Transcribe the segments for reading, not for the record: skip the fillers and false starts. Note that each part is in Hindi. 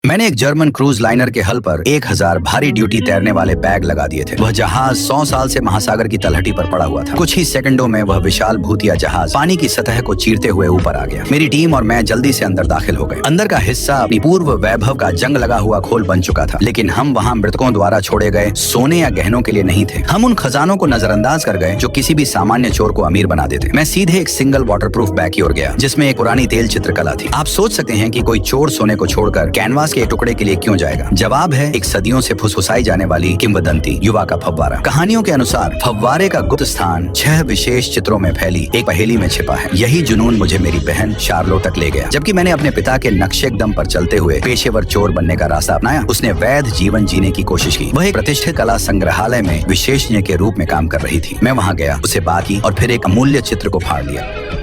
मैंने एक जर्मन क्रूज लाइनर के हल पर 1000 भारी ड्यूटी तैरने वाले बैग लगा दिए थे। वह जहाज 100 साल से महासागर की तलहटी पर पड़ा हुआ था। कुछ ही सेकंडों में वह विशाल भूतिया जहाज पानी की सतह को चीरते हुए ऊपर आ गया। मेरी टीम और मैं जल्दी से अंदर दाखिल हो गए। अंदर का हिस्सा अपनी पूर्व वैभव का जंग लगा हुआ खोल बन चुका था, लेकिन हम वहाँ मृतकों द्वारा छोड़े गए सोने या गहनों के लिए नहीं थे। हम उन खजानों को नजरअंदाज कर गए जो किसी भी सामान्य चोर को अमीर बना देते। मैं सीधे एक सिंगल वाटरप्रूफ बैग की ओर गया, जिसमें एक पुरानी तेल चित्रकला थी। आप सोच सकते हैं कि कोई चोर सोने को छोड़कर कैनवास के एक टुकड़े के लिए क्यों जाएगा। जवाब है एक सदियों से फुसफुसाई जाने वाली किंवदंती, युवा का फव्वारा। कहानियों के अनुसार फव्वारे का गुप्त स्थान 6 विशेष चित्रों में फैली एक पहेली में छिपा है। यही जुनून मुझे मेरी बहन शार्लो तक ले गया। जबकि मैंने अपने पिता के नक्शे कदम पर चलते हुए पेशेवर चोर बनने का रास्ता अपनाया, उसने वैध जीवन जीने की कोशिश की। वह एक प्रतिष्ठित कला संग्रहालय में विशेषज्ञ के रूप में काम कर रही थी। मैं वहाँ गया, उसे बात की और फिर एक अमूल्य चित्र को फाड़ लिया।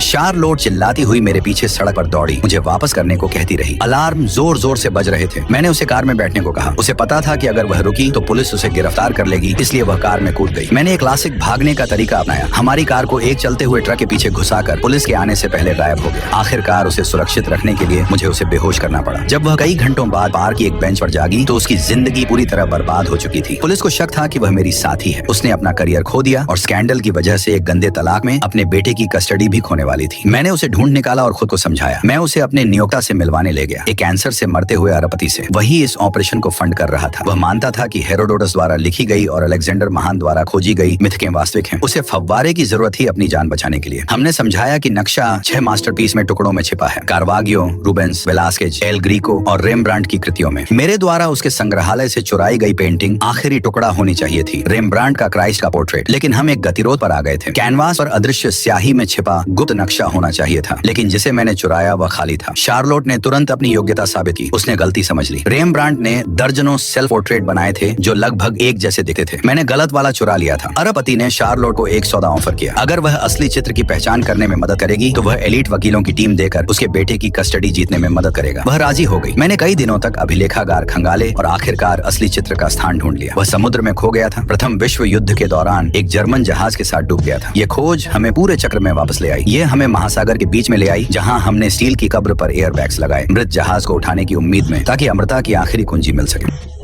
शार्लोट चिल्लाती हुई मेरे पीछे सड़क पर दौड़ी, मुझे वापस करने को कहती रही। अलार्म जोर जोर से बज रहे थे। मैंने उसे कार में बैठने को कहा। उसे पता था कि अगर वह रुकी तो पुलिस उसे गिरफ्तार कर लेगी, इसलिए वह कार में कूद गई। मैंने एक क्लासिक भागने का तरीका अपनाया। हमारी कार को एक चलते हुए ट्रक के पीछे घुसाकर पुलिस के आने से पहले गायब हो गया। आखिरकार उसे सुरक्षित रखने के लिए मुझे उसे बेहोश करना पड़ा। जब वह कई घंटों बाद पार्क की एक बेंच पर जागी तो उसकी जिंदगी पूरी तरह बर्बाद हो चुकी थी। पुलिस को शक था कि वह मेरी साथी है। उसने अपना करियर खो दिया और स्कैंडल की वजह से एक गंदे तलाक में अपने बेटे की कस्टडी भी खोने वाली थी। मैंने उसे ढूंढ निकाला और खुद को समझाया। मैं उसे अपने नियोक्ता से मिलवाने ले गया, एक कैंसर से मरते हुए अरबपति से। वही इस ऑपरेशन को फंड कर रहा था। वह मानता था कि हेरोडोटस द्वारा लिखी गई और अलेक्जेंडर महान द्वारा खोजी गई मिथकें वास्तविक हैं। उसे फव्वारे की जरूरत ही अपनी जान बचाने के लिए। हमने समझाया कि नक्शा 6 मास्टरपीस में टुकड़ों में छिपा है, कार्वागियो, रूबेंस, वेलास्केज, एल ग्रीको और रेमब्रांड की कृतियों में। मेरे द्वारा उसके संग्रहालय से चुराई गई पेंटिंग आखिरी टुकड़ा होनी चाहिए थी, रेमब्रांड का क्राइस्ट का पोर्ट्रेट। लेकिन हम एक गतिरोध पर आ गए थे। कैनवास पर अदृश्य स्याही में छिपा गुप्त नक्शा होना चाहिए था, लेकिन जिसे मैंने चुराया वह खाली था। शार्लोट ने तुरंत अपनी योग्यता साबित की। उसने गलती समझ ली। रेमब्रांड ने दर्जनों सेल्फ पोर्ट्रेट बनाए थे जो लगभग एक जैसे दिखते थे। मैंने गलत वाला चुरा लिया था। अरबपति ने शार्लोट को एक सौदा ऑफर किया। अगर वह असली चित्र की पहचान करने में मदद करेगी तो वह एलीट वकीलों की टीम देकर उसके बेटे की कस्टडी जीतने में मदद करेगा। वह राजी हो गई। मैंने कई दिनों तक अभिलेखागार खंगाले और आखिरकार असली चित्र का स्थान ढूंढ लिया। वह समुद्र में खो गया था। प्रथम विश्व युद्ध के दौरान एक जर्मन जहाज के साथ डूब गया था। ये खोज हमें पूरे चक्र में वापस ले आई। ये हमें महासागर के बीच में ले आई, जहां हमने स्टील की कब्र पर एयरबैग्स लगाए, मृत जहाज को उठाने की उम्मीद में, ताकि अमृता की आखिरी कुंजी मिल सके।